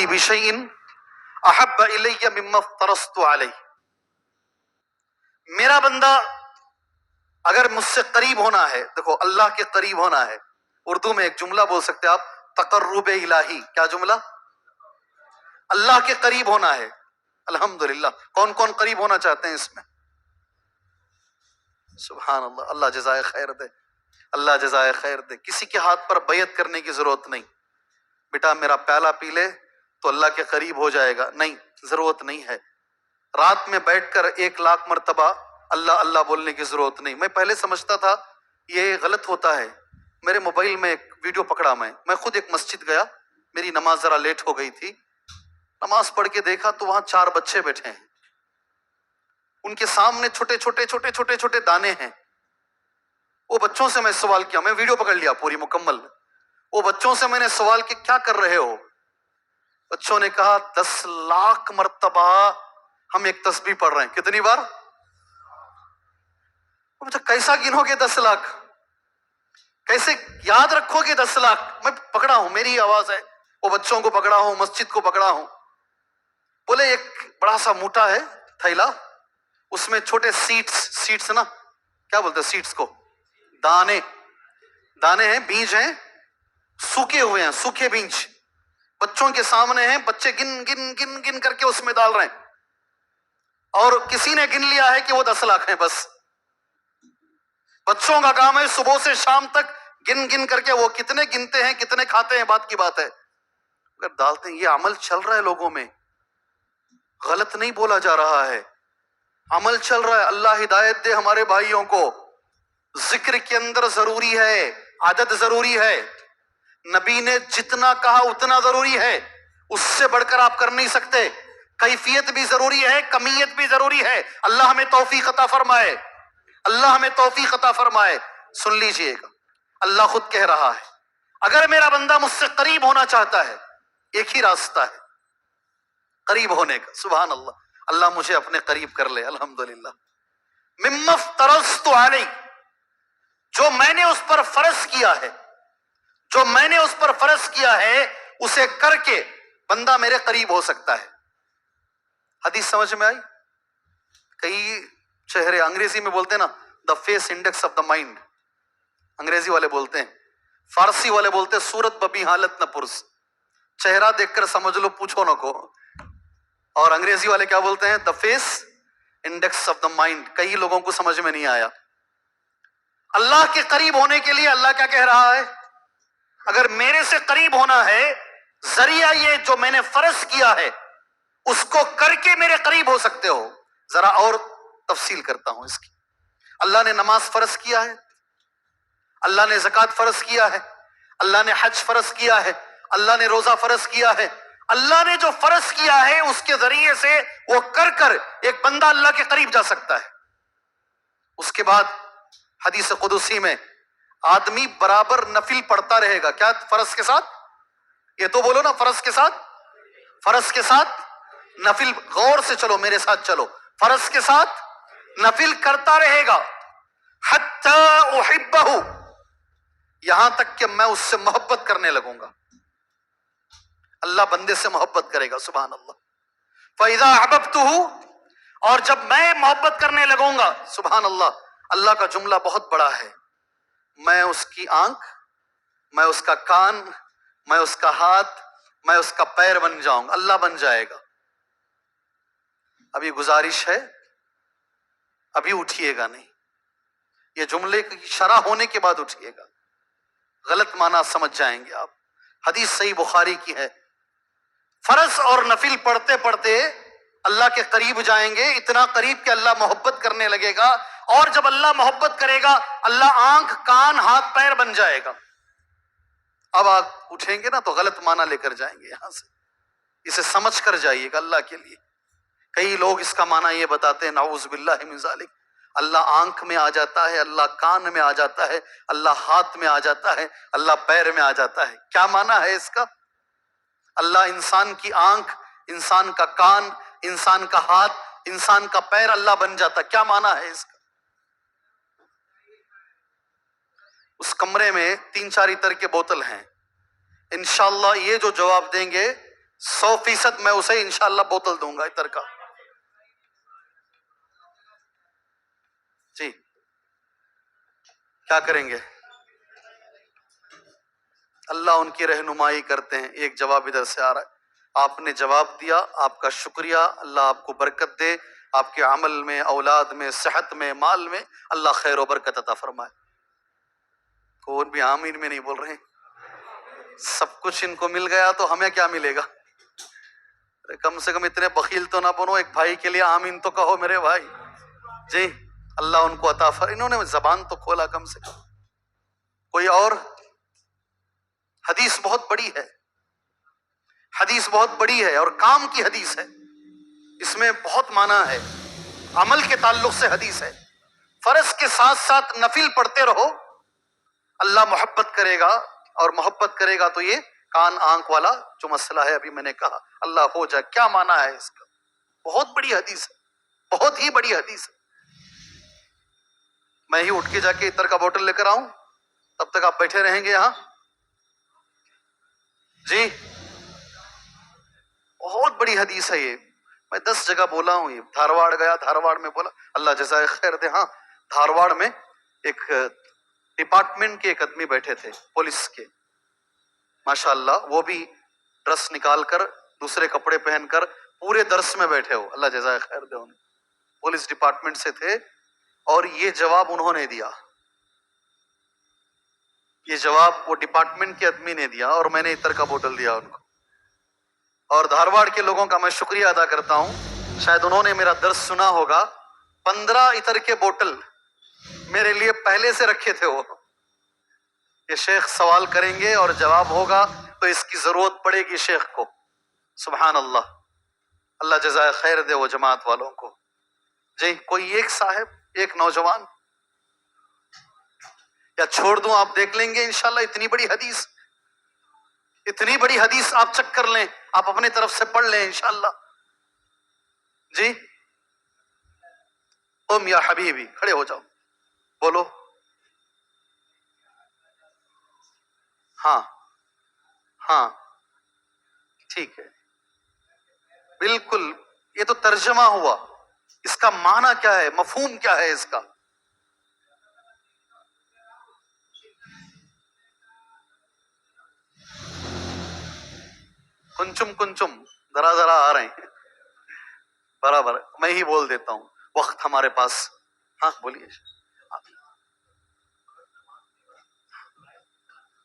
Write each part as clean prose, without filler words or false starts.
بشیء احب الی مما افترضت علیہ. میرا بندہ اگر مجھ سے قریب ہونا ہے، دیکھو اللہ کے قریب ہونا ہے، اردو میں ایک جملہ بول سکتے ہیں آپ، تقرب الہی. کیا جملہ؟ اللہ کے قریب ہونا ہے. الحمدللہ. کون کون قریب ہونا چاہتے ہیں اس میں؟ سبحان اللہ. اللہ جزائے خیر دے، اللہ جزائے خیر دے. کسی کے ہاتھ پر بیعت کرنے کی ضرورت نہیں. بیٹا میرا پیالہ پی لے تو اللہ کے قریب ہو جائے گا، نہیں، ضرورت نہیں ہے. رات میں بیٹھ کر 1,00,000 مرتبہ اللہ اللہ بولنے کی ضرورت نہیں. میں پہلے سمجھتا تھا یہ غلط ہوتا ہے. میرے موبائل میں ایک ویڈیو پکڑا، میں خود ایک مسجد گیا، میری نماز ذرا لیٹ ہو گئی تھی. نماز پڑھ کے دیکھا تو وہاں 4 بچے بیٹھے ہیں، ان کے سامنے چھوٹے چھوٹے چھوٹے چھوٹے چھوٹے دانے ہیں. وہ بچوں سے میں سوال کیا، میں ویڈیو پکڑ لیا پوری مکمل. وہ بچوں سے میں نے سوال کیا کیا کر رہے ہو؟ بچوں نے کہا 10,00,000 مرتبہ ہم ایک تسبیح پڑھ رہے ہیں. کتنی بار؟ مجھے کیسا گنو گے 10,00,000؟ کیسے یاد رکھو گے 10,00,000؟ میں پکڑا ہوں، میری آواز ہے. وہ بچوں کو پکڑا ہوں، مسجد کو پکڑا ہوں. بولے ایک بڑا سا موٹا ہے تھیلا، اس میں چھوٹے سیڈس نا، کیا بولتے ہیں سیڈس کو؟ دانے ہیں، بیج ہیں، سوکھے ہوئے ہیں، سوکھے بیج بچوں کے سامنے ہیں. بچے گن گن گن گن کر کے اس میں ڈال رہے ہیں، اور کسی نے گن لیا ہے کہ وہ 10,00,000 ہیں. بس بچوں کا کام ہے صبح سے شام تک گن گن کر کے، وہ کتنے گنتے ہیں کتنے کھاتے ہیں بات کی بات ہے، اگر ڈالتے ہیں. یہ عمل چل رہا ہے لوگوں میں، غلط نہیں بولا جا رہا ہے، عمل چل رہا ہے. اللہ ہدایت دے ہمارے بھائیوں کو. ذکر کے اندر ضروری ہے، عدد ضروری ہے. نبی نے جتنا کہا اتنا ضروری ہے، اس سے بڑھ کر آپ کر نہیں سکتے. کیفیت بھی ضروری ہے، کمیت بھی ضروری ہے. اللہ ہمیں توفیق عطا فرمائے، اللہ ہمیں توفیق عطا فرمائے. سن لیجئے گا، اللہ خود کہہ رہا ہے اگر میرا بندہ مجھ سے قریب ہونا چاہتا ہے، ایک ہی راستہ ہے قریب ہونے کا. سبحان اللہ. اللہ مجھے اپنے قریب کر لے. الحمدللہ. مما افترضت علیہ، جو میں نے اس پر فرض کیا ہے، جو میں نے اس پر فرض کیا ہے اسے کر کے بندہ میرے قریب ہو سکتا ہے. حدیث سمجھ میں آئی؟ کئی چہرے، انگریزی میں بولتے ہیں نا the face index of the mind, انگریزی والے بولتے ہیں. فارسی والے بولتے ہیں صورت ببی حالت نہ پرس، چہرہ دیکھ کر سمجھ لو پوچھو نہ کو. اور انگریزی والے کیا بولتے ہیں؟ The face index of the mind. کئی لوگوں کو سمجھ میں نہیں آیا. اللہ کے قریب ہونے کے لیے اللہ کیا کہہ رہا ہے؟ اگر میرے سے قریب ہونا ہے، ذریعہ یہ جو میں نے فرض کیا ہے اس کو کر کے میرے قریب ہو سکتے ہو. ذرا اور تفصیل کرتا ہوں اس کی. اللہ نے نماز فرض کیا ہے، اللہ نے زکوٰۃ فرض کیا ہے، اللہ نے حج فرض کیا ہے، اللہ نے روزہ فرض کیا ہے. اللہ نے جو فرض کیا ہے اس کے ذریعے سے وہ کر کر ایک بندہ اللہ کے قریب جا سکتا ہے. اس کے بعد حدیث قدسی میں آدمی برابر نفل پڑھتا رہے گا. کیا؟ فرض کے ساتھ. یہ تو بولو نا، فرض کے ساتھ، فرض کے ساتھ نفل. غور سے چلو، میرے ساتھ چلو. فرض کے ساتھ نفل کرتا رہے گا حتی احبہ، یہاں تک کہ میں اس سے محبت کرنے لگوں گا. اللہ بندے سے محبت کرے گا. سبحان اللہ. فَإِذَا أَحْبَبْتُهُ، اور جب میں محبت کرنے لگوں گا. سبحان اللہ. اللہ کا جملہ بہت بڑا ہے. میں اس کی آنکھ، میں اس کا کان، میں اس کا ہاتھ، میں اس کا پیر بن جاؤں گا. اللہ بن جائے گا. ابھی گزارش ہے، ابھی اٹھیے گا نہیں. یہ جملے کی شرح ہونے کے بعد اٹھیے گا، غلط معنی سمجھ جائیں گے آپ. حدیث صحیح بخاری کی ہے. فرض اور نفل پڑھتے پڑھتے اللہ کے قریب جائیں گے، اتنا قریب کہ اللہ محبت کرنے لگے گا. اور جب اللہ محبت کرے گا اللہ آنکھ، کان، ہاتھ، پیر بن جائے گا. اب آپ اٹھیں گے نا تو غلط معنی لے کر جائیں گے یہاں سے. اسے سمجھ کر جائیے گا اللہ کے لیے. کئی لوگ اس کا معنی یہ بتاتے ہیں، نعوذ باللہ من ذالک، اللہ آنکھ میں آ جاتا ہے، اللہ کان میں آ جاتا ہے، اللہ ہاتھ میں آ جاتا ہے، اللہ پیر میں آ جاتا ہے. کیا معنی ہے اس کا؟ اللہ انسان کی آنکھ، انسان کا کان، انسان کا ہاتھ، انسان کا پیر اللہ بن جاتا. کیا معنی ہے اس کا؟ اس کمرے میں 3-4 عطر کے بوتل ہیں. انشاءاللہ یہ جو جواب دیں گے 100% میں اسے انشاءاللہ بوتل دوں گا اتر کا. جی کیا کریں گے؟ اللہ ان کی رہنمائی کرتے ہیں. ایک جواب ادھر سے آ رہا ہے. آپ نے جواب دیا، آپ کا شکریہ. اللہ آپ کو برکت دے، آپ کے عمل میں، اولاد میں، صحت میں، مال میں اللہ خیر و برکت عطا فرمائے. کون بھی آمین میں نہیں بول رہے ہیں. سب کچھ ان کو مل گیا تو ہمیں کیا ملے گا؟ کم سے کم اتنے بخیل تو نہ بنو، ایک بھائی کے لیے آمین تو کہو میرے بھائی. جی اللہ ان کو عطا فرمائے. انہوں نے زبان تو کھولا کم سے کم. کوئی اور؟ حدیث بہت بڑی ہے، حدیث بہت بڑی ہے اور کام کی حدیث ہے. اس میں بہت معنی ہے، عمل کے تعلق سے حدیث ہے. فرض کے ساتھ ساتھ نفل پڑھتے رہو، اللہ محبت کرے گا. اور محبت کرے گا تو یہ کان آنکھ والا جو مسئلہ ہے ابھی میں نے کہا اللہ ہو جائے. کیا معنی ہے اس کا؟ بہت بڑی حدیث ہے، بہت ہی بڑی حدیث ہے. میں ہی اٹھ کے جا کے اتر کا بوتل لے کر آؤں؟ تب تک آپ بیٹھے رہیں گے یہاں؟ جی بہت بڑی حدیث ہے یہ. میں 10 جگہ بولا ہوں. یہ دھارواڑ گیا، دھارواڑ میں بولا، اللہ جزائے خیر دے. ہاں دھارواڑ میں ایک ڈپارٹمنٹ کے ایک آدمی بیٹھے تھے پولیس کے، ماشاءاللہ وہ بھی ڈریس نکال کر دوسرے کپڑے پہن کر پورے درس میں بیٹھے ہو، اللہ جزائے خیر دے. انہیں پولیس ڈپارٹمنٹ سے تھے اور یہ جواب انہوں نے دیا. یہ جواب وہ ڈپارٹمنٹ کے آدمی نے دیا اور میں نے اتر کا بوتل دیا ان کو. اور دھارواڑ کے لوگوں کا میں شکریہ ادا کرتا ہوں، شاید انہوں نے میرا درس سنا ہوگا. 15 اتر کے بوتل میرے لیے پہلے سے رکھے تھے وہ. یہ شیخ سوال کریں گے اور جواب ہوگا تو اس کی ضرورت پڑے گی شیخ کو. سبحان اللہ، اللہ جزائے خیر دے وہ جماعت والوں کو. جی کوئی ایک صاحب، ایک نوجوان، یا چھوڑ دوں؟ آپ دیکھ لیں گے انشاءاللہ. اتنی بڑی حدیث، اتنی بڑی حدیث آپ چیک کر لیں، آپ اپنے طرف سے پڑھ لیں انشاءاللہ. جی قم یا حبیبی، کھڑے ہو جاؤ، بولو. ہاں ہاں ٹھیک ہے، بالکل. یہ تو ترجمہ ہوا، اس کا معنی کیا ہے، مفہوم کیا ہے اس کا؟ کنچم کنچم ذرا ذرا آ رہے ہیں برابر. میں ہی بول دیتا ہوں، وقت ہمارے پاس. ہاں بولیے.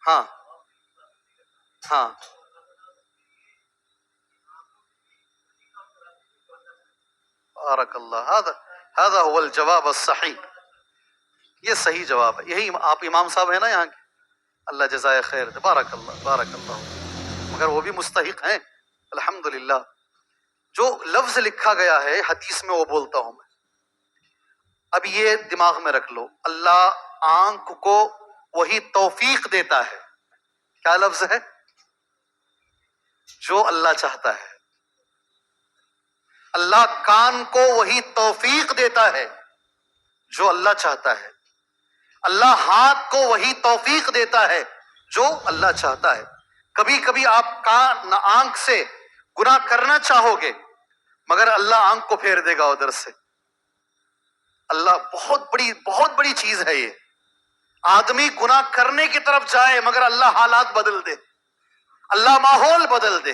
ہاں ہاں بارک اللہ. هذا هو الجواب الصحیح. یہ صحیح جواب ہے. یہی آپ امام صاحب ہیں نا یہاں کے، اللہ جزائے خیر دے. بارک اللہ بارک اللہ. مگر وہ بھی مستحق ہیں الحمدللہ. جو لفظ لکھا گیا ہے حدیث میں وہ بولتا ہوں میں. اب یہ دماغ میں رکھ لو، اللہ آنکھ کو وہی توفیق دیتا ہے. کیا لفظ ہے؟ جو اللہ چاہتا ہے. اللہ کان کو وہی توفیق دیتا ہے جو اللہ چاہتا ہے. اللہ ہاتھ کو وہی توفیق دیتا ہے جو اللہ چاہتا ہے. کبھی کبھی آپ کان آنکھ سے گناہ کرنا چاہو گے مگر اللہ آنکھ کو پھیر دے گا ادھر سے. اللہ بہت بڑی چیز ہے یہ. آدمی گناہ کرنے کی طرف جائے مگر اللہ حالات بدل دے، اللہ ماحول بدل دے،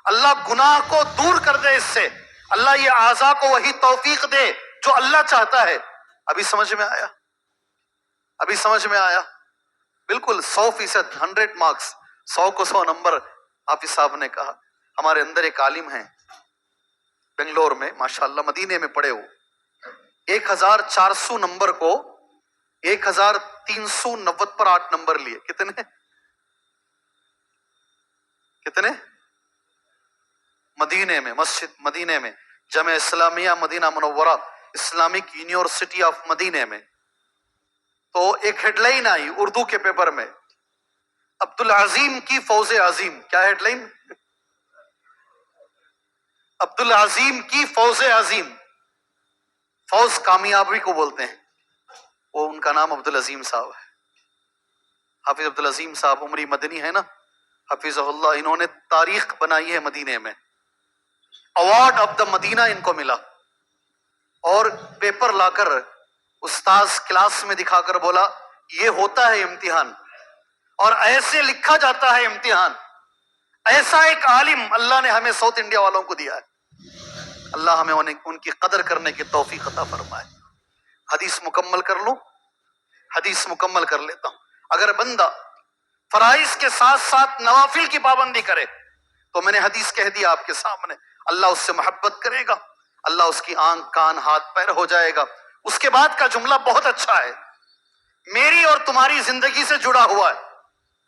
اللہ گناہ کو دور کر دے اس سے. اللہ یہ اعضاء کو وہی توفیق دے جو اللہ چاہتا ہے. ابھی سمجھ میں آیا؟ ابھی سمجھ میں آیا؟ بالکل 100%، 100 مارکس، 100 کو 100 نمبر. حافظ صاحب نے کہا ہمارے اندر ایک عالم ہیں بنگلور میں ماشاءاللہ، مدینے میں پڑے ہو. 1400 نمبر کو 1390 پر 8 نمبر لیے. کتنے؟ مدینے میں، مسجد مدینے میں، جامعہ اسلامیہ مدینہ منورہ، اسلامک یونیورسٹی آف مدینے میں. تو ایک ہیڈ لائن آئی اردو کے پیپر میں، عبد العظیم کی فوز عظیم. کیا ہیڈ لائن؟ عبد العظیم کی فوز عظیم. فوز کامیابی کو بولتے ہیں. وہ ان کا نام عبد العظیم صاحب ہے. حافظ عبد العظیم صاحب عمری مدنی ہے نا، حفیظہ اللہ، انہوں نے تاریخ بنائی ہے مدینے میں، ایوارڈ آف دا مدینہ ان کو ملا، اور پیپر لا کر استاذ کلاس میں دکھا کر بولا یہ ہوتا ہے امتحان، اور ایسے لکھا جاتا ہے امتحان۔ ایسا ایک عالم اللہ نے ہمیں ساؤتھ انڈیا والوں کو دیا ہے، اللہ ہمیں ان کی قدر کرنے کی توفیق عطا فرمائے۔ حدیث مکمل کر لوں، حدیث مکمل کر لیتا ہوں۔ اگر بندہ فرائض کے ساتھ ساتھ نوافل کی پابندی کرے تو میں نے حدیث کہہ دیا آپ کے سامنے، اللہ اس سے محبت کرے گا، اللہ اس کی آنکھ کان ہاتھ پیر ہو جائے گا۔ اس کے بعد کا جملہ بہت اچھا ہے، میری اور تمہاری زندگی سے جڑا ہوا ہے۔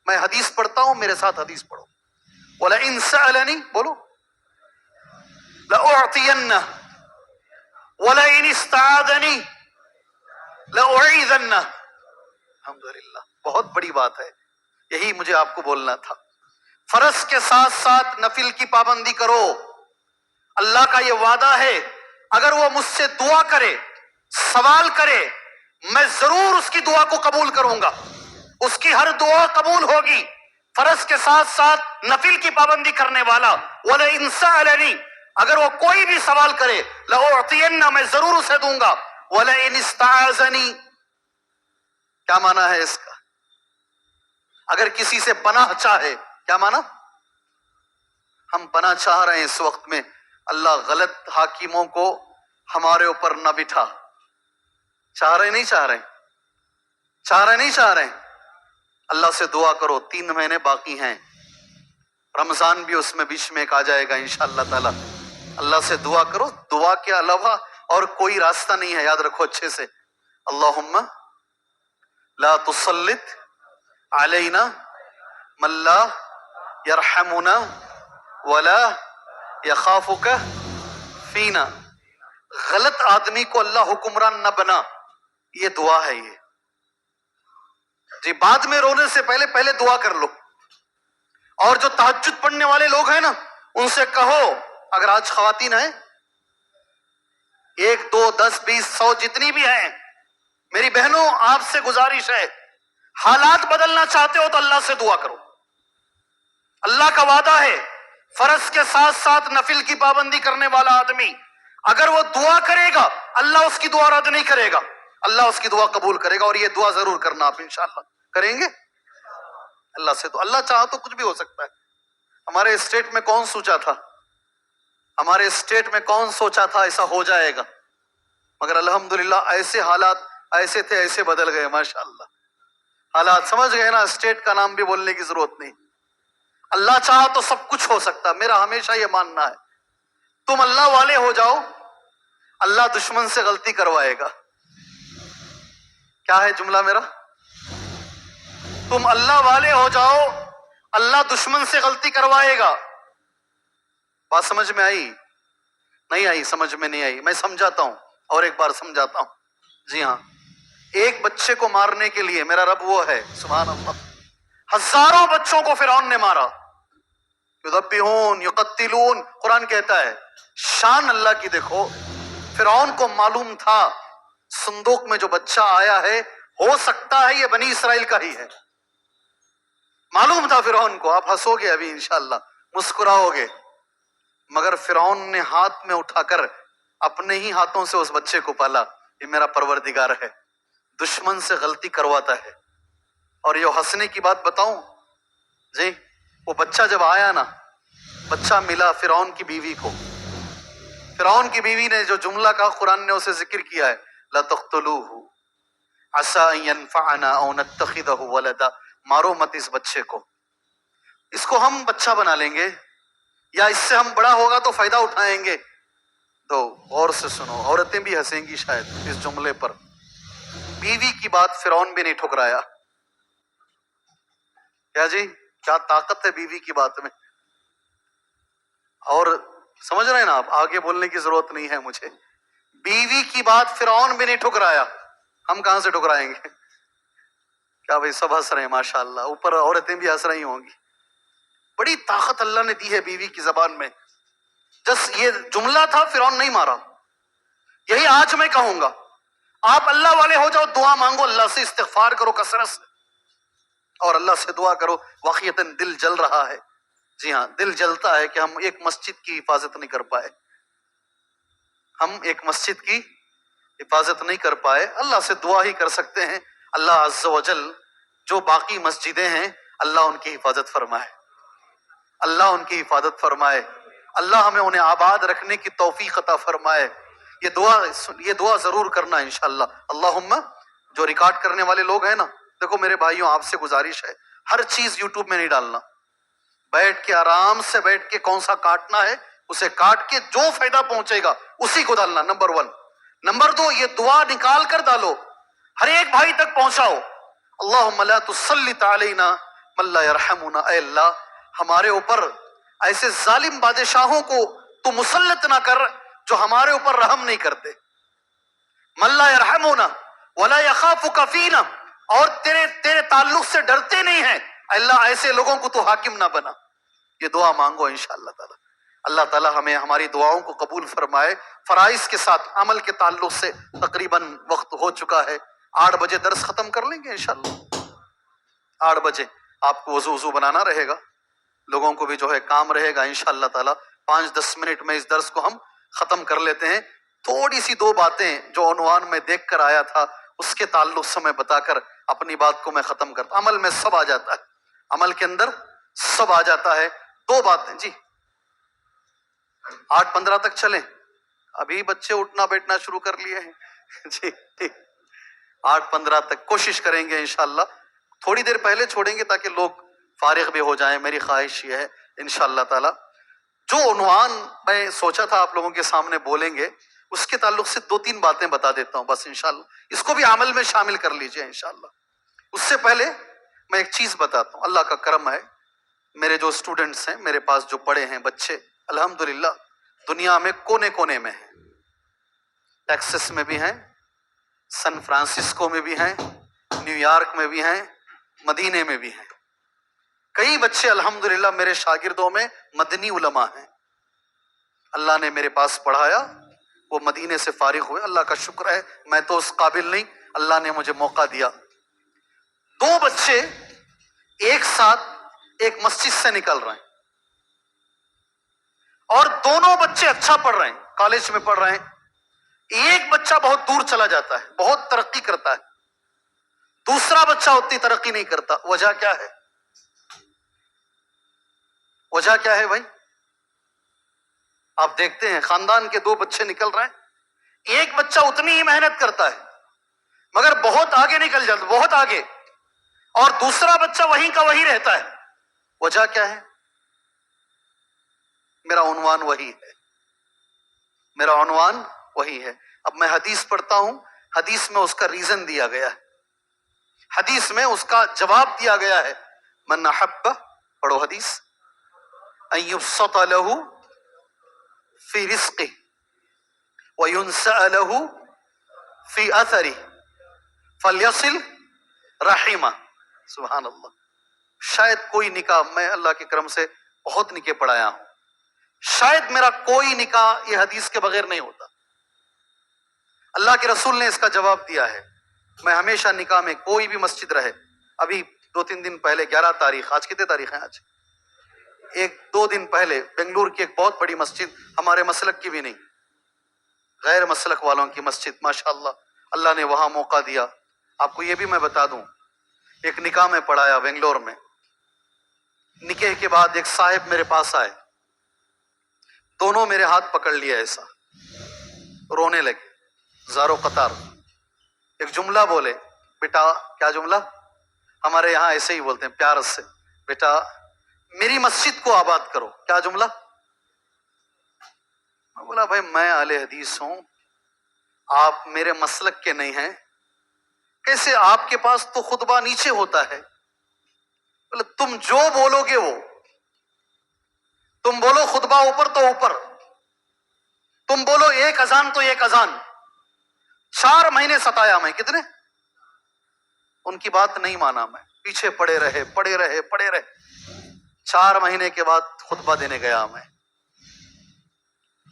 میں حدیث پڑھتا ہوں، میرے ساتھ حدیث پڑھو۔ وَلَئِن سَأَلَنِي، بولو، لَأُعْطِيَنَّهُ وَلَئِنِ اسْتَعَاذَنِي لَأُعِيذَنَّهُ۔ الحمدللہ، بہت بڑی بات ہے، یہی مجھے آپ کو بولنا تھا۔ فرض کے ساتھ ساتھ نفل کی پابندی کرو، اللہ کا یہ وعدہ ہے اگر وہ مجھ سے دعا کرے، سوال کرے، میں ضرور اس کی دعا کو قبول کروں گا، اس کی ہر دعا قبول ہوگی۔ فرض کے ساتھ ساتھ نفل کی پابندی کرنے والا، وَلَئِن سَأَلَنِي، اگر وہ کوئی بھی سوال کرے، لَأُعْطِيَنَّ، میں ضرور اسے دوں گا، وَلَئِنِ اسْتَعَاذَنِي، کیا معنی ہے اس کا؟ اگر کسی سے پناہ چاہے، کیا معنی؟ ہم پناہ چاہ رہے ہیں اس وقت میں، اللہ غلط حاکموں کو ہمارے اوپر نہ بٹھا۔ چاہ رہے نہیں چاہ رہے؟ چاہ رہے نہیں چاہ رہے؟ اللہ سے دعا کرو، 3 مہینے باقی ہیں، رمضان بھی اس میں بیچ میں ایک آ جائے گا انشاءاللہ تعالی۔ اللہ سے دعا کرو، دعا کے علاوہ اور کوئی راستہ نہیں ہے، یاد رکھو اچھے سے۔ اللہم لا تسلط علینا من لا یرحمنا ولا یخافک فینا۔ غلط آدمی کو اللہ حکمران نہ بنا، یہ دعا ہے یہ جی۔ بعد میں رونے سے پہلے پہلے دعا کر لو۔ اور جو تہجد پڑھنے والے لوگ ہیں نا، ان سے کہو، اگر آج خواتین ہیں 1 2 10 20 100 جتنی بھی ہیں، میری بہنوں آپ سے گزارش ہے، حالات بدلنا چاہتے ہو تو اللہ سے دعا کرو۔ اللہ کا وعدہ ہے فرض کے ساتھ ساتھ نفل کی پابندی کرنے والا آدمی اگر وہ دعا کرے گا، اللہ اس کی دعا رد نہیں کرے گا، اللہ اس کی دعا قبول کرے گا۔ اور یہ دعا ضرور کرنا آپ انشاءاللہ کریں گے اللہ سے، تو اللہ چاہا تو کچھ بھی ہو سکتا ہے۔ ہمارے اسٹیٹ میں کون سوچا تھا، ہمارے اسٹیٹ میں کون سوچا تھا ایسا ہو جائے گا؟ مگر الحمدللہ ایسے حالات ایسے تھے، ایسے بدل گئے ماشاءاللہ۔ حالات سمجھ گئے نا، اسٹیٹ کا نام بھی بولنے کی ضرورت نہیں۔ اللہ چاہا تو سب کچھ ہو سکتا، میرا ہمیشہ یہ ماننا ہے۔ تم اللہ والے ہو جاؤ، اللہ دشمن سے غلطی کروائے گا۔ کیا ہے جملہ میرا؟ تم اللہ والے ہو جاؤ، اللہ دشمن سے غلطی کروائے گا۔ بات سمجھ میں آئی؟ نہیں آئی؟ سمجھ میں نہیں آئی؟ میں سمجھاتا ہوں اور ایک بار سمجھاتا ہوں۔ جی ہاں، ایک بچے کو مارنے کے لیے میرا رب وہ ہے، سبحان اللہ، ہزاروں بچوں کو فرعون نے مارا۔ یذبحون یقتلون، قرآن کہتا ہے۔ شان اللہ کی دیکھو، فرعون کو معلوم تھا صندوق میں جو بچہ آیا ہے ہو سکتا ہے یہ بنی اسرائیل کا ہی ہے، معلوم تھا فرعون کو۔ آپ ہنسو گے ابھی انشاءاللہ، مسکراؤ گے، مگر فرعون نے ہاتھ میں اٹھا کر اپنے ہی ہاتھوں سے اس بچے کو پالا۔ یہ میرا پروردگار ہے، دشمن سے غلطی کرواتا ہے۔ اور یہ ہنسنے کی بات بتاؤں جی، وہ بچہ جب آیا نا، بچہ ملا فرعون کی بیوی کو، فرعون کی بیوی نے جو جملہ کہا قرآن نے اسے ذکر کیا ہے، لا تقتلوہ عسى ان ينفعنا او نتخذه ولدا، مارو مت اس بچے کو، اس کو ہم بچہ بنا لیں گے یا اس سے ہم بڑا ہوگا تو فائدہ اٹھائیں گے۔ تو غور سے سنو، عورتیں بھی ہنسیں گی شاید اس جملے پر۔ بیوی کی بات فرعون بھی نہیں ٹھکرایا۔ کیا جی، کیا طاقت ہے بیوی کی بات میں؟ اور سمجھ رہے ہیں نا آپ، آگے بولنے کی ضرورت نہیں ہے مجھے۔ بیوی کی بات فرعون بھی نہیں ٹھکرایا، ہم کہاں سے ٹھکرائیں گے؟ کیا بھائی سب ہنس رہے ہیں ماشاءاللہ، اوپر عورتیں بھی ہنس رہی ہوں گی۔ بڑی طاقت اللہ نے دی ہے بیوی کی زبان میں۔ جس یہ جملہ تھا، فرعون نہیں مارا۔ یہی آج میں کہوں گا، آپ اللہ والے ہو جاؤ، دعا مانگو اللہ سے، استغفار کرو کثرت سے، اور اللہ سے دعا کرو، واقعتاً دل جل رہا ہے، جی ہاں دل جلتا ہے کہ ہم ایک مسجد کی حفاظت نہیں کر پائے، ہم ایک مسجد کی حفاظت نہیں کر پائے۔ اللہ سے دعا ہی کر سکتے ہیں، اللہ عز و جل جو باقی مسجدیں ہیں اللہ ان کی حفاظت فرمائے، اللہ ان کی حفاظت فرمائے، اللہ ہمیں انہیں آباد رکھنے کی توفیق عطا فرمائے۔ یہ دعا ضرور کرنا انشاءاللہ۔ اللہم، جو ریکارڈ کرنے والے لوگ ہیں نا، دیکھو میرے بھائیوں آپ سے گزارش ہے، ہر چیز یوٹیوب میں نہیں ڈالنا، بیٹھ کے آرام سے بیٹھ کے کون سا کاٹنا ہے اسے کاٹ کے جو فائدہ پہنچے گا اسی کو ڈالنا، نمبر 1۔ نمبر 2، یہ دعا نکال کر ڈالو، ہر ایک بھائی تک پہنچاؤ۔ اللہم لا تسلط علینا من لا یرحمنا، اے اللہ ہمارے اوپر ایسے ظالم بادشاہوں کو تو مسلط نہ کر جو ہمارے اوپر رحم نہیں کرتے، من لا یرحمنا ولا یخافک فینا، اور تیرے تعلق سے ڈرتے نہیں ہیں، اللہ ایسے لوگوں کو تو حاکم نہ بنا۔ یہ دعا مانگو انشاءاللہ تعالی، اللہ تعالی ہمیں ہماری دعاؤں کو قبول فرمائے۔ فرائض کے ساتھ عمل کے تعلق سے تقریباً وقت ہو چکا ہے، 8 بجے درس ختم کر لیں گے انشاءاللہ۔ 8 بجے آپ کو وضو بنانا رہے گا، لوگوں کو بھی جو ہے کام رہے گا انشاءاللہ تعالی۔ 5-10 منٹ میں اس درس کو ہم ختم کر لیتے ہیں۔ تھوڑی سی 2 باتیں جو عنوان میں دیکھ کر آیا تھا اس کے تعلق سے میں بتا کر اپنی بات کو میں ختم کرتا۔ عمل میں سب آ جاتا ہے، عمل کے اندر سب آ جاتا ہے۔ 2 باتیں جی، 8:15 تک چلیں، ابھی بچے اٹھنا بیٹھنا شروع کر لیے ہیں جی ٹھیک، 8:15 تک کوشش کریں گے انشاءاللہ، تھوڑی دیر پہلے چھوڑیں گے تاکہ لوگ فارغ بھی ہو جائیں، میری خواہش یہ ہے انشاءاللہ تعالی۔ جو عنوان میں سوچا تھا آپ لوگوں کے سامنے بولیں گے اس کے تعلق سے 2-3 باتیں بتا دیتا ہوں بس انشاءاللہ، اس کو بھی عمل میں شامل کر لیجئے انشاءاللہ۔ اس سے پہلے میں ایک چیز بتاتا ہوں، اللہ کا کرم ہے، میرے جو اسٹوڈنٹس ہیں میرے پاس جو پڑھے ہیں بچے الحمدللہ دنیا میں کونے کونے میں ہیں، ٹیکسس میں بھی ہیں، سن فرانسسکو میں بھی ہیں، نیو یارک میں بھی ہیں، مدینے میں بھی ہیں۔ کئی بچے الحمدللہ میرے شاگردوں میں مدنی علماء ہیں، اللہ نے میرے پاس پڑھایا، وہ مدینے سے فارغ ہوئے، اللہ کا شکر ہے، میں تو اس قابل نہیں، اللہ نے مجھے موقع دیا۔ 2 بچے ایک ساتھ ایک مسجد سے نکل رہے ہیں اور دونوں بچے اچھا پڑھ رہے ہیں، کالج میں پڑھ رہے ہیں۔ ایک بچہ بہت دور چلا جاتا ہے، بہت ترقی کرتا ہے، دوسرا بچہ اتنی ترقی نہیں کرتا۔ وجہ کیا ہے؟ وجہ کیا ہے بھائی؟ آپ دیکھتے ہیں خاندان کے 2 بچے نکل رہے ہیں، ایک بچہ اتنی ہی محنت کرتا ہے مگر بہت آگے نکل جاتا، بہت آگے، اور دوسرا بچہ وہیں کا وہیں رہتا ہے۔ وجہ کیا ہے؟ میرا عنوان وہی ہے، میرا عنوان وہی ہے۔ اب میں حدیث پڑھتا ہوں، حدیث میں اس کا ریزن دیا گیا ہے، حدیث میں اس کا جواب دیا گیا ہے۔ من احب، پڑھو حدیث، ان یبسط له فی رزقہ وینسأ له فی اثرہ فلیصل رحمہ۔ سبحان اللہ، شاید کوئی نکاح، میں اللہ کے کرم سے بہت نکاح پڑھایا ہوں، شاید میرا کوئی نکاح یہ حدیث کے بغیر نہیں ہوتا۔ اللہ کے رسول نے اس کا جواب دیا ہے۔ میں ہمیشہ نکاح میں کوئی بھی مسجد رہے، ابھی 2-3 دن پہلے 11 تاریخ، آج کتنے تاریخ ہیں؟ آج 1-2 دن پہلے بنگلور کی ایک بہت بڑی مسجد، ہمارے مسلک کی بھی نہیں، غیر مسلک والوں کی مسجد، ماشاءاللہ اللہ نے وہاں موقع دیا۔ آپ کو یہ بھی میں بتا دوں، ایک نکاح میں پڑھایا بنگلور میں، نکاح کے بعد ایک صاحب میرے پاس آئے، دونوں میرے ہاتھ پکڑ لیا، ایسا رونے لگے زارو قطار، ایک جملہ بولے، بیٹا، کیا جملہ؟ ہمارے یہاں ایسے ہی بولتے ہیں پیار سے، بیٹا میری مسجد کو آباد کرو۔ کیا جملہ؟ میں بولا بھائی میں اہل حدیث ہوں، آپ میرے مسلک کے نہیں ہیں، کیسے آپ کے پاس تو خطبہ نیچے ہوتا ہے؟ بولے تم جو بولو گے وہ، تم بولو خطبہ اوپر تو اوپر، تم بولو ایک اذان تو ایک اذان۔ 4 مہینے ستایا میں، کتنے؟ ان کی بات نہیں مانا میں، پیچھے پڑے رہے پڑے رہے پڑے رہے۔ 4 مہینے کے بعد خطبہ دینے گیا میں،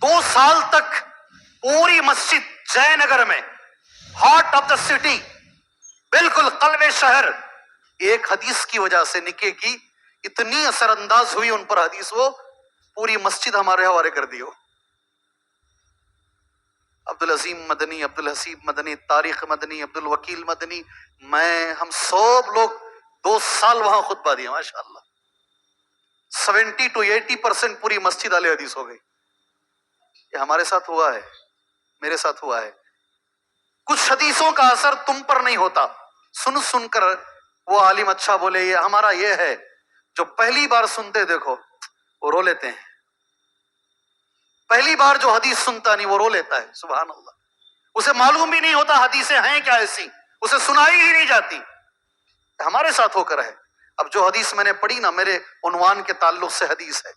2 سال تک پوری مسجد جے نگر میں، ہارٹ آف دا سٹی، بالکل قلب شہر، ایک حدیث کی وجہ سے نکاح کی اتنی اثر انداز ہوئی ان پر حدیث، وہ پوری مسجد ہمارے حوالے کر دی ہو۔ عبدالعظیم مدنی، عبدالحسیب مدنی، طارق مدنی، عبدالوکیل مدنی، ہم سب لوگ 2 سال وہاں خطبہ دیا ماشاءاللہ۔ 70 to 80% پوری مسجد اہل حدیث ہو گئی۔ یہ ہمارے ساتھ ہوا ہے، میرے ساتھ ہوا ہے۔ کچھ حدیثوں کا اثر تم پر نہیں ہوتا، سن سن کر وہ عالم اچھا بولے یہ ہمارا یہ ہے، جو پہلی بار سنتے دیکھو وہ رو لیتے ہیں، پہلی بار جو حدیث سنتا نہیں وہ رو لیتا ہے، سبحان اللہ۔ اسے معلوم بھی نہیں ہوتا حدیثیں ہیں کیا ایسی، اسے سنائی ہی نہیں جاتی، ہمارے ساتھ ہو کر ہے۔ اب جو حدیث میں نے پڑھی نا، میرے عنوان کے تعلق سے حدیث ہے،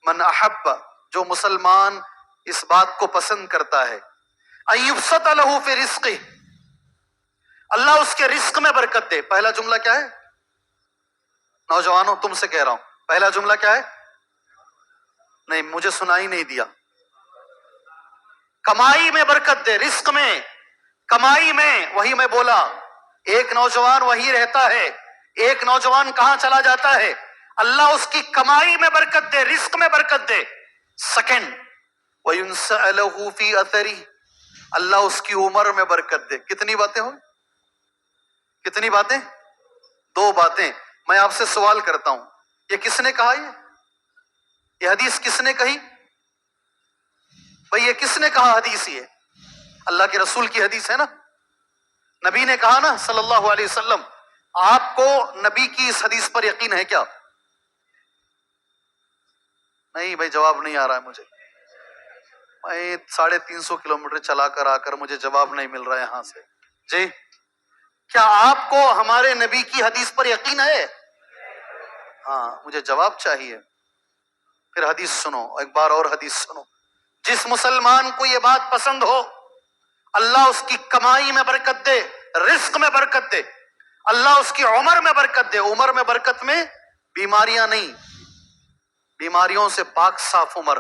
من احب، جو مسلمان اس بات کو پسند کرتا ہے، ان یبسط لہ فی رزقہ، اللہ اس کے رزق میں برکت دے۔ پہلا جملہ کیا ہے نوجوانوں، تم سے کہہ رہا ہوں، پہلا جملہ کیا ہے؟ نہیں مجھے سنائی نہیں دیا۔ کمائی میں برکت دے، رزق میں، کمائی میں، وہی میں بولا، ایک نوجوان وہی رہتا ہے، ایک نوجوان کہاں چلا جاتا ہے؟ اللہ اس کی کمائی میں برکت دے، رزق میں برکت دے۔ سیکنڈ، وَيُنْسَأَ لَهُ فِي أَثَرِهِ، اللہ اس کی عمر میں برکت دے۔ کتنی باتیں ہوئی؟ کتنی باتیں؟ 2 باتیں۔ میں آپ سے سوال کرتا ہوں، یہ کس نے کہا؟ یہ حدیث کس نے کہی بھئی؟ یہ کس نے کہا حدیث؟ یہ اللہ کے رسول کی حدیث ہے نا، نبی نے کہا نا صلی اللہ علیہ وسلم۔ آپ کو نبی کی اس حدیث پر یقین ہے کیا؟ نہیں بھائی، جواب نہیں آ رہا ہے مجھے، میں 350 کلومیٹر چلا کر آ کر مجھے جواب نہیں مل رہا ہے یہاں سے۔ جی، کیا آپ کو ہمارے نبی کی حدیث پر یقین ہے؟ ہاں، مجھے جواب چاہیے۔ پھر حدیث سنو، ایک بار اور حدیث سنو۔ جس مسلمان کو یہ بات پسند ہو، اللہ اس کی کمائی میں برکت دے، رزق میں برکت دے، اللہ اس کی عمر میں برکت دے۔ عمر میں برکت میں بیماریاں نہیں، بیماریوں سے پاک صاف عمر،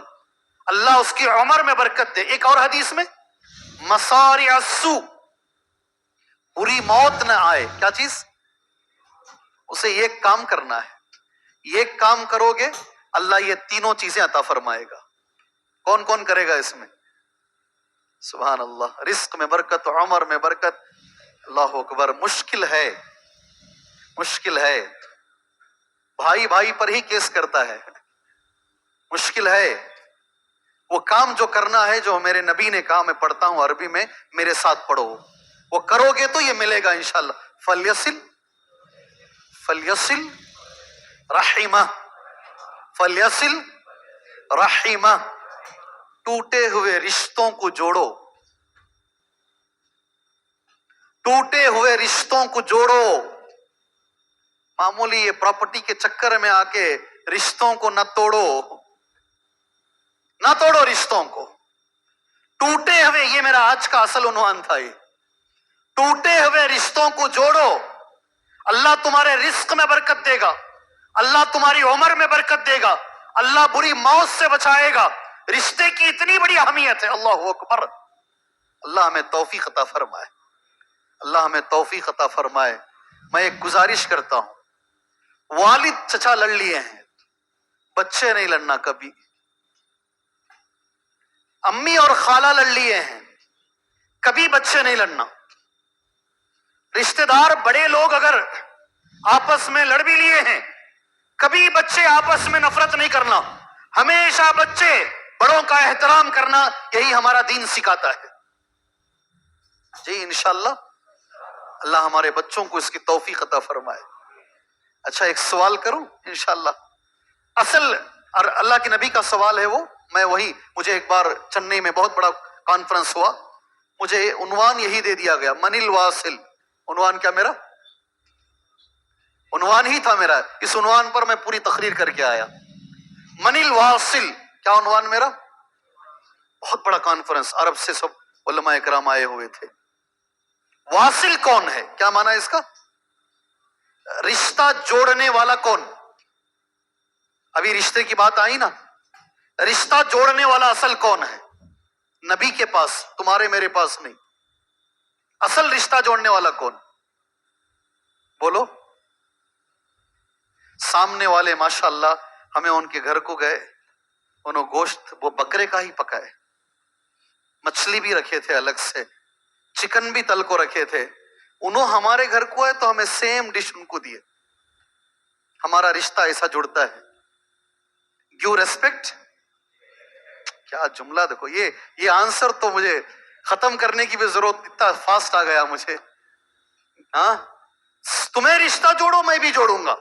اللہ اس کی عمر میں برکت دے۔ ایک اور حدیث میں، مصارع السوء، بری موت نہ آئے۔ کیا چیز؟ اسے یہ کام کرنا ہے، یہ کام کرو گے اللہ یہ تینوں چیزیں عطا فرمائے گا۔ کون کون کرے گا اس میں؟ سبحان اللہ، رزق میں برکت، عمر میں برکت، اللہ اکبر۔ مشکل ہے، مشکل ہے، بھائی بھائی پر ہی کیس کرتا ہے، مشکل ہے۔ وہ کام جو کرنا ہے، جو میرے نبی نے کہا، میں پڑھتا ہوں عربی میں، میرے ساتھ پڑھو، وہ کرو گے تو یہ ملے گا انشاءاللہ۔ فلیصل رحمہ، فلیصل رحمہ، ٹوٹے ہوئے رشتوں کو جوڑو، ٹوٹے ہوئے رشتوں کو جوڑو۔ معمولی یہ پراپرٹی کے چکر میں آ کے رشتوں کو نہ توڑو، نہ توڑو رشتوں کو۔ ٹوٹے ہوئے، یہ میرا آج کا اصل عنوان تھا، یہ ٹوٹے ہوئے رشتوں کو جوڑو، اللہ تمہارے رزق میں برکت دے گا، اللہ تمہاری عمر میں برکت دے گا، اللہ بری موت سے بچائے گا۔ رشتے کی اتنی بڑی اہمیت ہے، اللہ اکبر۔ اللہ ہمیں توفیق عطا فرمائے، اللہ ہمیں توفیق عطا فرمائے۔ میں ایک گزارش کرتا ہوں، والد چچا لڑ لیے ہیں، بچے نہیں لڑنا کبھی۔ امی اور خالہ لڑ لیے ہیں، کبھی بچے نہیں لڑنا۔ رشتہ دار بڑے لوگ اگر آپس میں لڑ بھی لیے ہیں، کبھی بچے آپس میں نفرت نہیں کرنا، ہمیشہ بچے بڑوں کا احترام کرنا، یہی ہمارا دین سکھاتا ہے۔ جی انشاءاللہ اللہ ہمارے بچوں کو اس کی توفیق عطا فرمائے۔ اچھا ایک سوال کروں انشاءاللہ؟ اصل اللہ کے نبی کا سوال ہے وہ، میں وہی، مجھے ایک بار چنئی میں بہت بڑا کانفرنس ہوا، مجھے عنوان یہی دے دیا گیا، من الواصل۔ عنوان کیا میرا؟ عنوان ہی تھا میرا، اس عنوان پر میں پوری تقریر کر کے آیا، من الواصل۔ کیا عنوان میرا؟ بہت بڑا کانفرنس، عرب سے سب علماء اکرام آئے ہوئے تھے۔ واصل کون ہے؟ کیا معنی ہے اس کا؟ رشتہ جوڑنے والا کون؟ ابھی رشتے کی بات آئی نا، رشتہ جوڑنے والا اصل کون ہے؟ نبی کے پاس، تمہارے میرے پاس نہیں۔ اصل رشتہ جوڑنے والا کون؟ بولو۔ سامنے والے ماشاءاللہ ہمیں ان کے گھر کو گئے، انہوں گوشت وہ بکرے کا ہی پکائے، مچھلی بھی رکھے تھے الگ سے، چکن بھی تل کو رکھے تھے، انہوں ہمارے گھر کو ہے تو ہمیں سیم ڈش ان کو دیے. ہمارا رشتہ ایسا جڑتا ہے. Give respect. کیا جملہ دیکھو، یہ آنسر تو مجھے ختم کرنے کی بھی ضرورت، اتنا فاسٹ آ گیا مجھے. ہاں، تمہیں رشتہ جوڑو میں بھی جوڑوں گا.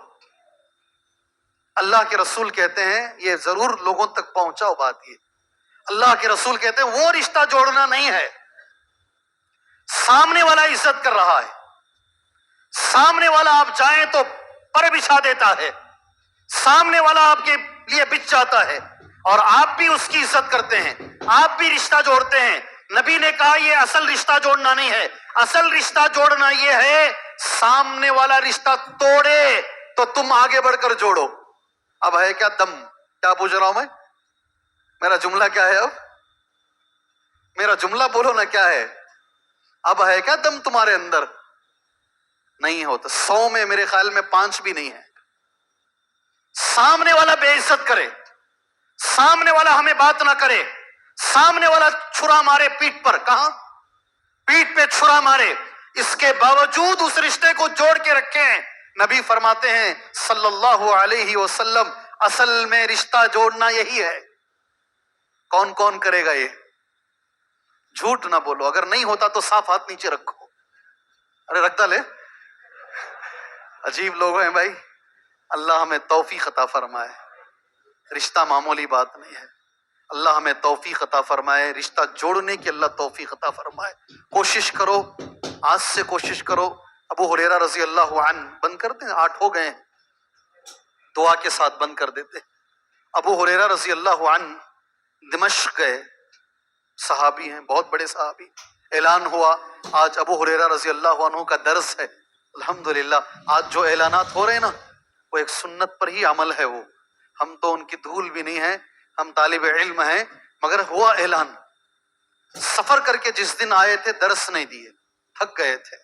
اللہ کے رسول کہتے ہیں، یہ ضرور لوگوں تک پہنچاؤ بات، یہ اللہ کے رسول کہتے ہیں وہ رشتہ جوڑنا نہیں ہے، سامنے والا عزت کر رہا ہے، سامنے والا آپ جائیں تو پر بچھا دیتا ہے، سامنے والا آپ کے لیے بچ جاتا ہے اور آپ بھی اس کی عزت کرتے ہیں، آپ بھی رشتہ جوڑتے ہیں. نبی نے کہا یہ اصل رشتہ جوڑنا نہیں ہے، اصل رشتہ جوڑنا یہ ہے سامنے والا رشتہ توڑے تو تم آگے بڑھ کر جوڑو. اب ہے کیا دم؟ کیا پوچھ رہا ہوں میں؟ میرا جملہ کیا ہے؟ اب میرا جملہ بولو نا، کیا ہے؟ اب ہے کیا دم تمہارے اندر؟ نہیں ہوتا. 100 میں میرے خیال میں 5 بھی نہیں ہے. سامنے والا بے عزت کرے، سامنے والا ہمیں بات نہ کرے، سامنے والا چھرا مارے پیٹ پر، کہاں؟ پیٹ پہ چھرا مارے، اس کے باوجود اس رشتے کو جوڑ کے رکھے ہیں. نبی فرماتے ہیں صلی اللہ علیہ وسلم، اصل میں رشتہ جوڑنا یہی ہے. کون کون کرے گا یہ؟ جھوٹ نہ بولو، اگر نہیں ہوتا تو صاف ہاتھ نیچے رکھو. ارے رکھتا لے. عجیب لوگ ہیں بھائی. اللہ ہمیں توفیق عطا فرمائے. رشتہ معمولی بات نہیں ہے. اللہ ہمیں توفیق عطا فرمائے، رشتہ جوڑنے کی اللہ توفیق عطا فرمائے. کوشش کرو، آج سے کوشش کرو. ابو ہریرہ رضی اللہ عنہ، بند کر دیں، 8 ہو گئے، دعا کے ساتھ بند کر دیتے. ابو ہریرہ رضی اللہ عنہ دمشق گئے، صحابی ہیں، بہت بڑے صحابی. اعلان ہوا آج ابو ہریرہ رضی اللہ عنہ کا درس ہے. الحمدللہ آج جو اعلانات ہو رہے ہیں نا، وہ ایک سنت پر ہی عمل ہے. وہ ہم تو ان کی دھول بھی نہیں ہیں، ہم طالب علم ہیں، مگر ہوا اعلان. سفر کر کے جس دن آئے تھے درس نہیں دیے، تھک گئے تھے.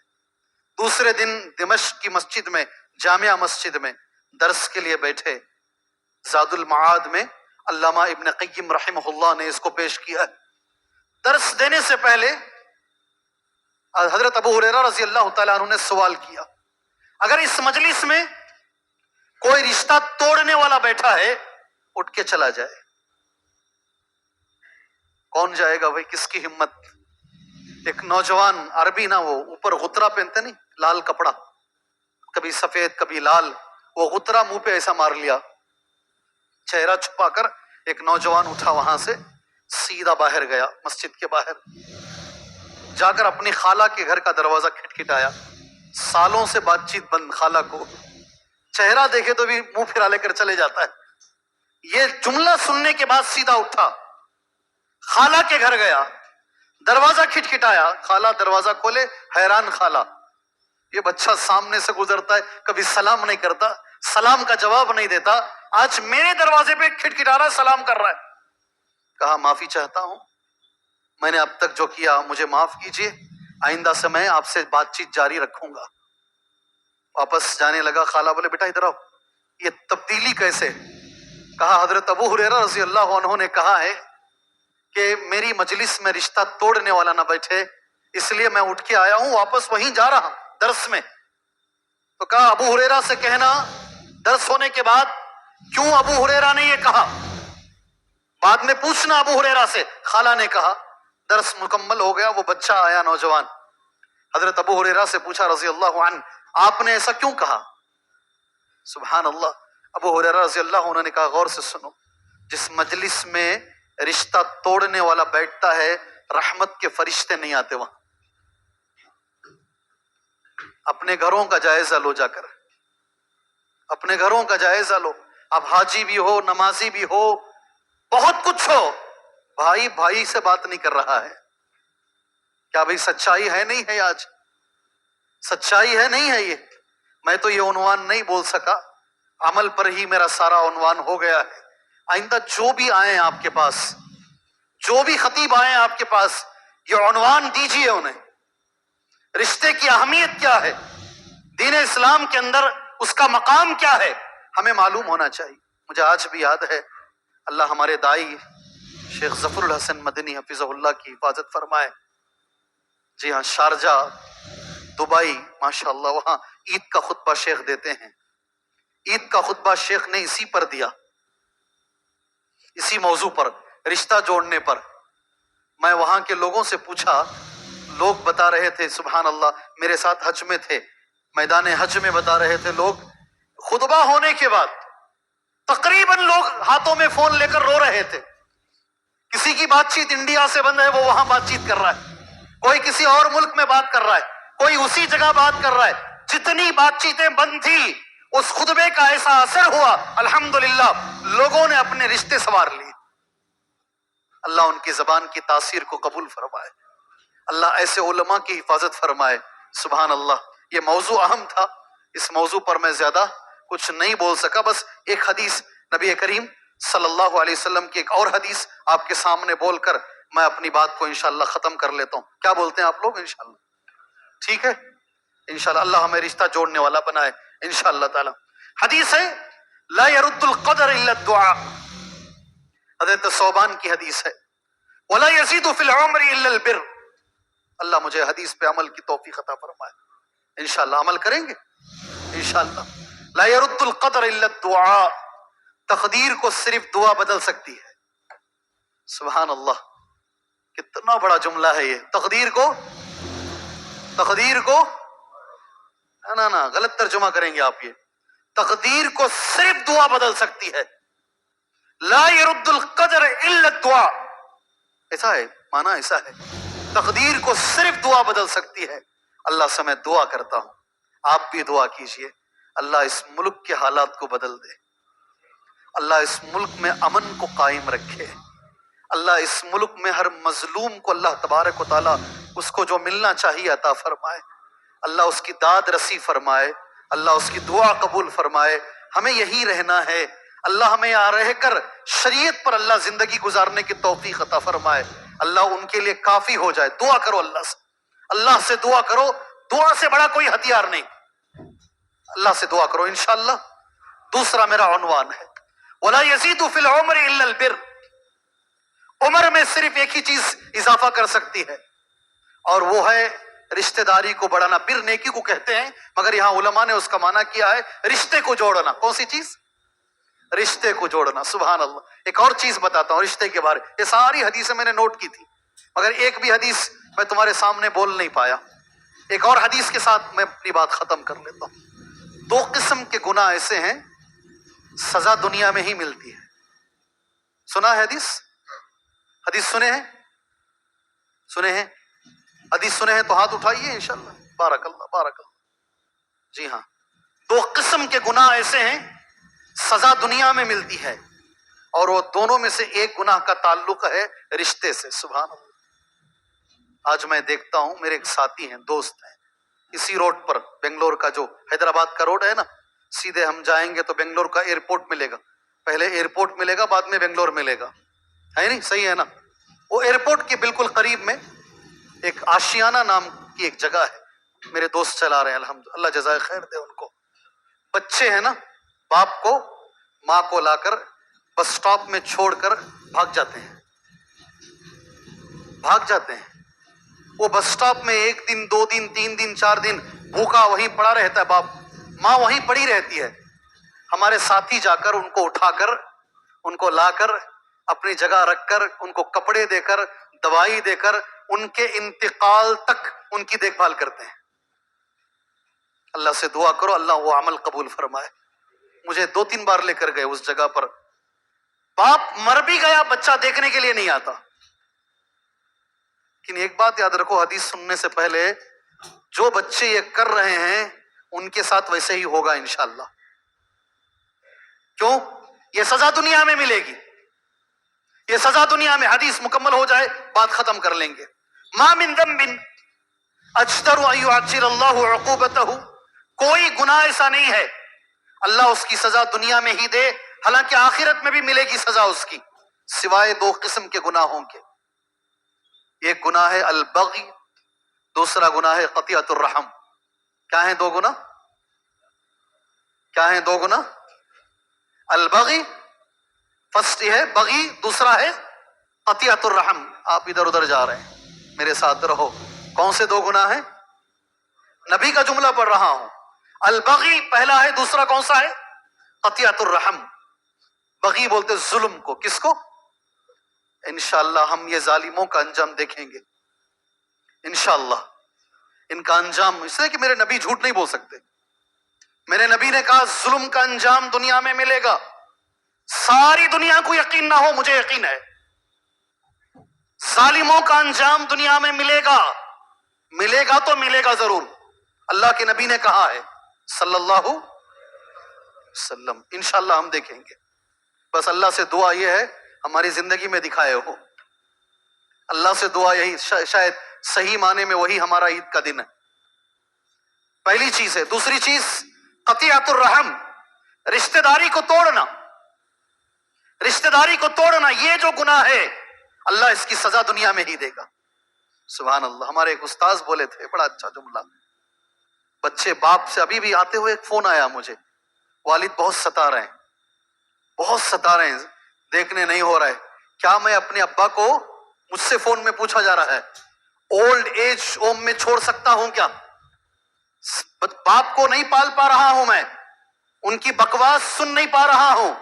دوسرے دن دمشق کی مسجد میں، جامعہ مسجد میں درس کے لیے بیٹھے. زاد المعاد میں علامہ ابن قیم رحمہ اللہ نے اس کو پیش کیا. درس دینے سے پہلے حضرت ابو ہریرہ رضی اللہ تعالیٰ عنہ نے سوال کیا، اگر اس مجلس میں کوئی رشتہ توڑنے والا بیٹھا ہے، اٹھ کے چلا جائے، کون جائے گا بھائی؟ کس کی ہمت؟ ایک نوجوان عربی نا، وہ اوپر غترہ پہنتے نہیں، لال کپڑا، کبھی سفید کبھی لال، وہ غترہ منہ پہ ایسا مار لیا، چہرہ چھپا کر. ایک نوجوان اٹھا، وہاں سے سیدھا باہر گیا، مسجد کے باہر جا کر اپنی خالہ کے گھر کا دروازہ کھٹکھٹایا. سالوں سے بات چیت بند، خالہ کو چہرہ دیکھے تو بھی منہ پھرا لے کر چلے جاتا ہے. یہ جملہ سننے کے بعد سیدھا اٹھا، خالہ کے گھر گیا، دروازہ کھٹکھٹایا. خالہ دروازہ کھولے، حیران خالہ، یہ بچہ سامنے سے گزرتا ہے کبھی سلام نہیں کرتا، سلام کا جواب نہیں دیتا، آج میرے دروازے پہ کھٹکھٹا رہا ہے، سلام کر رہا ہے. کہا معافی چاہتا ہوں، میں نے اب تک جو کیا مجھے معاف کیجیے، آئندہ سے میں آپ سے بات چیت جاری رکھوں گا. واپس جانے لگا. خالہ بولے بیٹا ادھر آؤ، یہ تبدیلی کیسے؟ کہا حضرت ابو ہریرہ رضی اللہ عنہ نے کہا ہے کہ میری مجلس میں رشتہ توڑنے والا نہ بیٹھے، اس لیے میں اٹھ کے آیا ہوں، واپس وہیں جا رہا درس میں. تو کہا ابو ہریرہ سے کہنا درس ہونے کے بعد کیوں ابو ہریرہ نے یہ کہا، بعد میں پوچھنا ابو ہریرہ سے. خالہ نے کہا. درس مکمل ہو گیا، وہ بچہ آیا نوجوان، حضرت ابو ہریرہ سے پوچھا رضی اللہ عنہ، آپ نے ایسا کیوں کہا؟ سبحان اللہ. ابو ہریرہ رضی اللہ عنہ نے کہا غور سے سنو، جس مجلس میں رشتہ توڑنے والا بیٹھتا ہے، رحمت کے فرشتے نہیں آتے وہاں. اپنے گھروں کا جائزہ لو، جا کر اپنے گھروں کا جائزہ لو. اب حاجی بھی ہو، نمازی بھی ہو، بہت کچھ ہو، بھائی بھائی سے بات نہیں کر رہا ہے. کیا بھائی سچائی ہے نہیں ہے؟ آج سچائی ہے نہیں ہے؟ یہ میں تو یہ عنوان نہیں بول سکا، عمل پر ہی میرا سارا عنوان ہو گیا ہے. آئندہ جو بھی آئیں آپ کے پاس، جو بھی خطیب آئیں آپ کے پاس، یہ عنوان دیجئے انہیں، رشتے کی اہمیت کیا ہے، دین اسلام کے اندر اس کا مقام کیا ہے، ہمیں معلوم ہونا چاہیے. مجھے آج بھی یاد ہے، اللہ ہمارے دائی شیخ ظفر الحسن مدنی حفظہ اللہ کی حفاظت فرمائے. جی ہاں، شارجہ، دبئی، ماشاءاللہ وہاں عید کا خطبہ شیخ دیتے ہیں. عید کا خطبہ شیخ نے اسی پر دیا، اسی موضوع پر، رشتہ جوڑنے پر. میں وہاں کے لوگوں سے پوچھا، لوگ بتا رہے تھے سبحان اللہ، میرے ساتھ حج میں تھے، میدان حج میں بتا رہے تھے لوگ، خطبہ ہونے کے بعد تقریباً لوگ ہاتھوں میں فون لے کر رو رہے تھے. کسی کی بات چیت انڈیا سے بند ہے، وہ وہاں بات چیت کر رہا ہے، کوئی کسی اور ملک میں بات کر رہا ہے، کوئی اسی جگہ بات کر رہا ہے. جتنی بات چیتیں بند تھی، اس خطبے کا ایسا اثر ہوا، الحمدللہ لوگوں نے اپنے رشتے سنوار لیے. اللہ ان کی زبان کی تاثیر کو قبول فرمائے، اللہ ایسے علماء کی حفاظت فرمائے. سبحان اللہ. یہ موضوع اہم تھا، اس موضوع پر میں زیادہ کچھ نہیں بول سکا. بس ایک حدیث نبی کریم صلی اللہ علیہ وسلم کی، ایک اور حدیث آپ کے سامنے بول کر میں اپنی بات کو انشاءاللہ ختم کر لیتا ہوں. کیا بولتے ہیں آپ لوگ؟ انشاءاللہ ٹھیک ہے؟ انشاءاللہ اللہ ہمیں رشتہ جوڑنے والا بنائے انشاءاللہ تعالی. حدیث ہے، لا يرد القدر الا الدعاء. حضرت صوبان کی حدیث ہے، ولا يزيد في العمر الا البر. اللہ مجھے حدیث پہ عمل کی توفیق عطا فرمائے. انشاءاللہ عمل کریں گے انشاءاللہ. لا يرد القدر الا الدعاء. تقدیر کو صرف دعا بدل سکتی ہے. سبحان اللہ، کتنا بڑا جملہ ہے یہ. تقدیر کو نا غلط ترجمہ کریں گے آپ. یہ تقدیر کو صرف دعا بدل سکتی ہے. لا يرد القدر الا الدعاء. ایسا ہے معنی، ایسا ہے. تقدیر کو صرف دعا بدل سکتی ہے. اللہ سے میں دعا کرتا ہوں، آپ بھی دعا کیجئے، اللہ اس ملک کے حالات کو بدل دے، اللہ اس ملک میں امن کو قائم رکھے، اللہ اس ملک میں ہر مظلوم کو اللہ تبارک و تعالی اس کو جو ملنا چاہیے عطا فرمائے، اللہ اس کی داد رسی فرمائے، اللہ اس کی دعا قبول فرمائے. ہمیں یہی رہنا ہے. اللہ ہمیں یہاں رہ کر شریعت پر اللہ زندگی گزارنے کی توفیق عطا فرمائے. اللہ ان کے لیے کافی ہو جائے. دعا کرو اللہ سے، اللہ سے دعا کرو. دعا سے بڑا کوئی ہتھیار نہیں. اللہ سے دعا کرو انشاءاللہ. دوسرا میرا عنوان ہے، ولا يزيد في العمر الا البر. عمر میں صرف ایک ہی چیز اضافہ کر سکتی ہے، اور وہ ہے رشتہ داری کو بڑھانا. بر نیکی کو کہتے ہیں، مگر یہاں علماء نے اس کا معنی کیا ہے رشتے کو جوڑنا. کون سی چیز؟ رشتے کو جوڑنا. سبحان اللہ. ایک اور چیز بتاتا ہوں رشتے کے بارے. یہ ساری حدیثیں میں نے نوٹ کی تھی، مگر ایک بھی حدیث میں تمہارے سامنے بول نہیں پایا. ایک اور حدیث کے ساتھ میں اپنی بات ختم کر لیتا ہوں. 2 قسم کے گناہ ایسے ہیں، سزا دنیا میں ہی ملتی ہے. سنا ہے حدیث؟ حدیث سنے ہیں؟ سنے ہیں حدیث سنے ہیں تو ہاتھ اٹھائیے انشاءاللہ. بارک اللہ، بارک اللہ. جی ہاں، 2 قسم کے گناہ ایسے ہیں سزا دنیا میں ملتی ہے، اور وہ دونوں میں سے ایک گناہ کا تعلق ہے رشتے سے. سبحان اللہ. آج میں دیکھتا ہوں میرے ایک ساتھی ہیں، دوست ہیں، اسی روڈ پر، بنگلور کا جو حیدرآباد کا روڈ ہے نا، سیدھے ہم جائیں گے تو بنگلور کا ایئرپورٹ ملے گا. پہلے ایئرپورٹ ملے گا، بعد میں بنگلور ملے گا، ہے نہیں؟ صحیح ہے نا؟ وہ ایئرپورٹ کے بالکل قریب میں ایک آشیانہ نام کی ایک جگہ ہے، میرے دوست چلا رہے ہیں، الحمدللہ، اللہ جزائے خیر دے ان کو. بچے ہیں نا، باپ کو ماں کو لا کر بس سٹاپ میں چھوڑ کر بھاگ جاتے ہیں. وہ بس سٹاپ میں 1 دن 2 دن 3 دن 4 دن بھوکا وہیں پڑا رہتا ہے باپ، ماں وہیں پڑی رہتی ہے. ہمارے ساتھی جا کر ان کو اٹھا کر، ان کو لا کر اپنی جگہ رکھ کر، ان کو کپڑے دے کر، دوائی دے کر، ان کے انتقال تک ان کی دیکھ بھال کرتے ہیں. اللہ سے دعا کرو اللہ وہ عمل قبول فرمائے. مجھے 2-3 بار لے کر گئے اس جگہ پر. باپ مر بھی گیا، بچہ دیکھنے کے لیے نہیں آتا. لیکن ایک بات یاد رکھو، حدیث سننے سے پہلے جو بچے یہ کر رہے ہیں ان کے ساتھ ویسے ہی ہوگا انشاءاللہ. کیوں؟ یہ سزا دنیا میں ملے گی، یہ سزا دنیا میں. حدیث مکمل ہو جائے بات ختم کر لیں گے. ما من ذنب اجدر ان يعجل اللہ عقوبتہ. کوئی گناہ ایسا نہیں ہے اللہ اس کی سزا دنیا میں ہی دے، حالانکہ آخرت میں بھی ملے گی سزا اس کی، سوائے 2 قسم کے گناہوں کے. ایک گناہ ہے البغی، دوسرا گناہ ہے قطیعۃ الرحم. کیا ہیں 2 گناہ؟ کیا ہیں 2 گناہ؟ البغی فرسٹ یہ ہے بغی، دوسرا ہے قطیعۃ الرحم. آپ ادھر ادھر جا رہے ہیں، میرے ساتھ رہو. کون سے دو گناہ ہیں؟ نبی کا جملہ پڑھ رہا ہوں. البغی پہلا ہے، دوسرا کون سا ہے؟ قطیعۃ الرحم. بغی بولتے ظلم کو. کس کو؟ انشاءاللہ ہم یہ ظالموں کا انجام دیکھیں گے انشاءاللہ. ان کا انجام اس لیے کہ میرے نبی جھوٹ نہیں بول سکتے. میرے نبی نے کہا ظلم کا انجام دنیا میں ملے گا. ساری دنیا کو یقین نہ ہو، مجھے یقین ہے ظالموں کا انجام دنیا میں ملے گا. ملے گا تو ملے گا ضرور. اللہ کے نبی نے کہا ہے صلی اللہ علیہ وسلم. انشاءاللہ ہم دیکھیں گے. بس اللہ سے دعا یہ ہے ہماری زندگی میں دکھائے ہو. اللہ سے دعا یہی، شاید صحیح معنی میں وہی ہمارا عید کا دن ہے. پہلی چیز ہے. دوسری چیز قطیعۃ الرحم، رشتہ داری کو توڑنا. رشتہ داری کو توڑنا یہ جو گناہ ہے اللہ اس کی سزا دنیا میں ہی دے گا. سبحان اللہ. ہمارے ایک استاذ بولے تھے بڑا اچھا جملہ. بچے باپ سے ابھی بھی آتے ہوئے ایک فون آیا مجھے، والد بہت ستا رہے ہیں، بہت ستا رہے ہیں، دیکھنے نہیں ہو رہا ہے. کیا میں اپنے ابا کو، مجھ سے فون میں پوچھا جا رہا ہے، اولڈ ایج ہوم میں چھوڑ سکتا ہوں کیا؟ باپ کو نہیں پال پا رہا ہوں میں، ان کی بکواس سن نہیں پا رہا ہوں،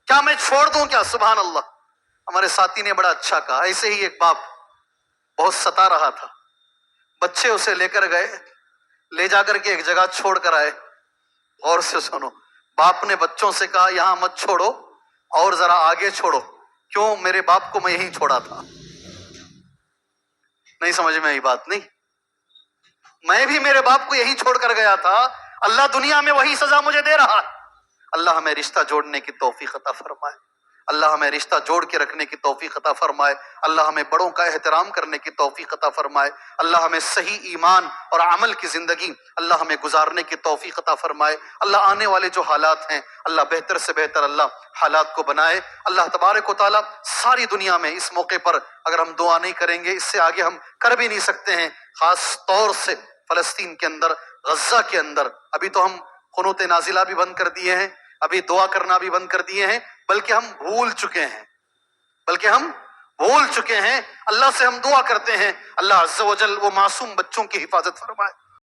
کیا میں چھوڑ دوں کیا؟ سبحان اللہ. ہمارے ساتھی نے بڑا اچھا کہا. ایسے ہی ایک باپ بہت ستا رہا تھا، بچے اسے لے کر گئے، لے جا کر کے ایک جگہ چھوڑ کر آئے. غور سے سنو، باپ نے بچوں سے کہا یہاں مت چھوڑو اور ذرا آگے چھوڑو. کیوں؟ میرے باپ کو میں یہیں چھوڑا تھا. نہیں سمجھ میں آئی بات؟ نہیں، میں بھی میرے باپ کو یہیں چھوڑ کر گیا تھا. اللہ دنیا میں وہی سزا مجھے دے رہا ہے. اللہ ہمیں رشتہ جوڑنے کی توفیق عطا فرمائے. اللہ ہمیں رشتہ جوڑ کے رکھنے کی توفیق عطا فرمائے. اللہ ہمیں بڑوں کا احترام کرنے کی توفیق عطا فرمائے. اللہ ہمیں صحیح ایمان اور عمل کی زندگی اللہ ہمیں گزارنے کی توفیق عطا فرمائے. اللہ آنے والے جو حالات ہیں اللہ بہتر سے بہتر اللہ حالات کو بنائے. اللہ تبارک و تعالیٰ ساری دنیا میں اس موقع پر اگر ہم دعا نہیں کریں گے اس سے آگے ہم کر بھی نہیں سکتے ہیں. خاص طور سے فلسطین کے اندر، غزہ کے اندر ابھی تو ہم قنوت نازلہ بھی بند کر دیے ہیں، ابھی دعا کرنا بھی بند کر دیے ہیں، بلکہ ہم بھول چکے ہیں. اللہ سے ہم دعا کرتے ہیں اللہ عز و جل وہ معصوم بچوں کی حفاظت فرمائے.